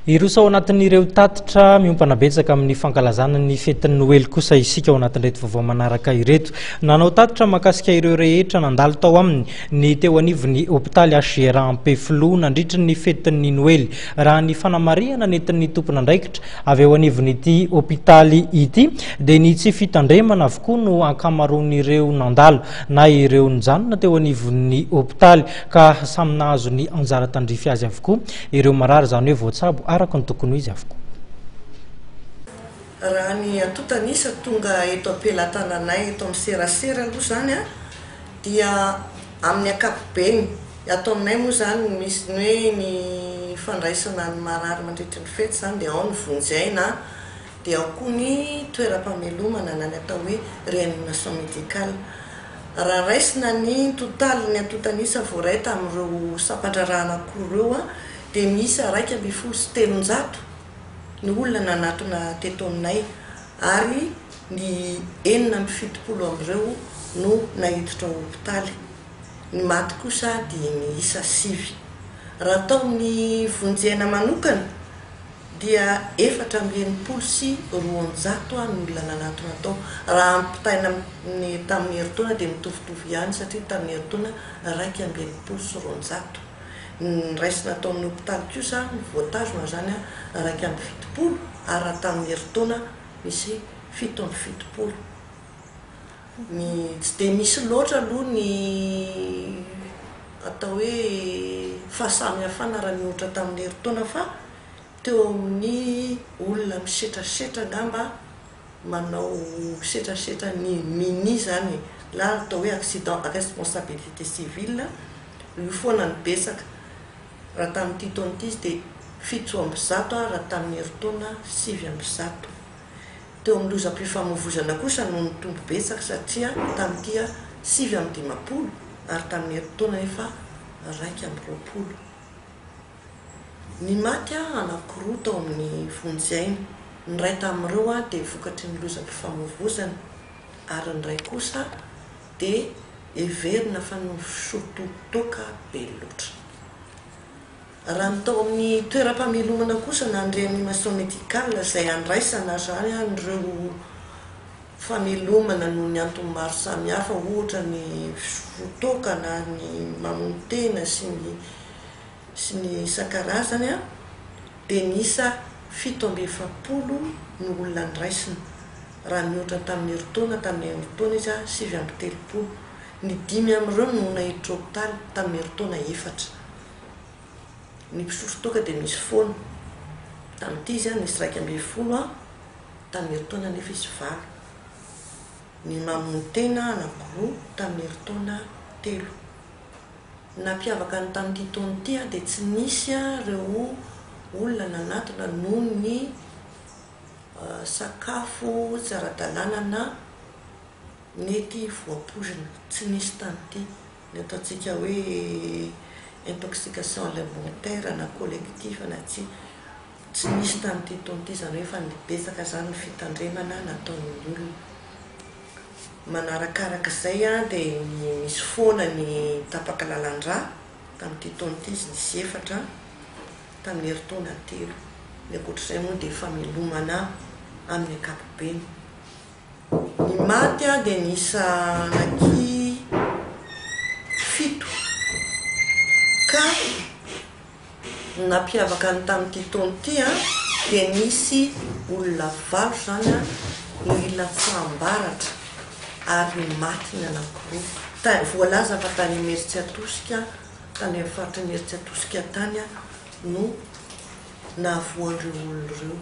Irosa ao anatin'ireo tatitra miompana betsaka amin'ny fankalazana ny fetin'ny Noely kosa isika ao anatin'ireto vaovao manaraka ireto. Nanao tatitra makasika ireo rehetra nandalo tao aminy ny teo anivon'ny hôpitaly HGR Ampefilo nandritra ny fetin'ny Noely. Raha ny fanamariana nentin'ny tompona andraikitra avy eo anivon'ity hôpitaly ity dia ny tsy fitandremana avokoa no ankamaroan'ireo nandalo na ireo nijanona teo anivon'ny hôpitaly ka samy nahazo ny anjara tandrify azy avokoa ireo marary zany hoe voatsabo araka ny tokony izy avokoa. Raha ny atotanisa tonga eto ampelantananay eto amin'ny serasera aloha zany a dia amin'ny ankapobeny ato aminay moa zany misy ny hoe ny fandraisana ny marary mandritra ny fety zany dia ao ny vonjaina dia ao koa ny toeram-pamelomana na ny atao hoe réanimation médicale. Raha raisina ny totaly ny atotanisa voaray tamin'ireo sampandrarahana anankiroa dia misy 1,3 ny olona nanatona teto aminay ary ny 770 amin'ireo no nahiditra ao hôpitaly. Ny maty kosa dia miisa 9. Raha atao ny vonjena manokana dia 480 sy 200 ny olona nanatona tao. Raha ampitaina tamin'ny herintaona dia mitovitovy ihany satria tamin'ny herintaona 120 sy 200. Ny raisina tao amin'ny hôpitaly kosa ny voatazona zany a 170 ary raha tamin'ny herintaona misy 770. Tsy dia misy loatra aloha ny atao hoe fahasamihafana raha ny ohatra tamin'ny herintaona fa teo amin'ny olona misetrasetra ngamba manao setrasetra ny mini zany la atao hoe accident à responsabilité civile io foana ny betsaka. Raha tamin'ity taona ity izy dia 700 raha tamin'ny herintaona 700. Teo amin'ny lozam-pifamoivoizana kosa no nitombo betsaka satria tamin'ity 750 ary tamin'ny herintaona efa 120. Ny maty anankiroa tao amin'ny vonjaina. Ny ray tamin'ireo dia vokatry ny lozam-pifamoivoizana ary ny ray kosa dia heverina fa nosototoka be loatra. Raha ny tao amin'ny toeram-pamelomana kosa na ny réanimation médicale izay andraisana zany an'ireo famelomana noho ny antony maro samihafa ohatra ny fotoka na ny mamontena sy ny isan-karazany a dia niisa 770 ny olona andraisina. Raha ny ohatra tamin'ny herintaona izy 730. Ny 5 amin'ireo no nahiditra hôpitaly tamin'ny herintaona 4. Ny mpisotro toka dia misy foana tamin'ity izy nisy 120 tamin'ny herintaona nefa izy 9. Ny mamontena anankiroa tamin'ny herintaona 3. Nampiavaka ny tamin'ity taona ity dia tsy nisy ireo olona nanatona noho ny sakafo tsy ara-dalàna na mety voampozina. Tsy nisy tamin'ity ny ataontsika hoe intoxication alimentaire na collective na tsy nisy tamin'ity taona ity zany hoe fa nibetsaka zany ny fitandremana nataon'ny olona. Manarakaraka izay dia misy foana ny tapaka lalan-drà tamin'ity taona ity izy nisy 4 tamin'ny herintaona 3. Ny ankoatr'izay moa dia famelomana amin'ny ankapobeny. Ny maty dia niisa anaky 7 ka nampiavaka ny tamin'ity taona ity dia nisy olona 5 zany mila fahambaratra ary ny maty ny anankiroa. Voalaza fa tany Meritsi Atosika tany amin'ny faritry ny Meritsi Atosika tany no nahavoan'ireo olona ireo.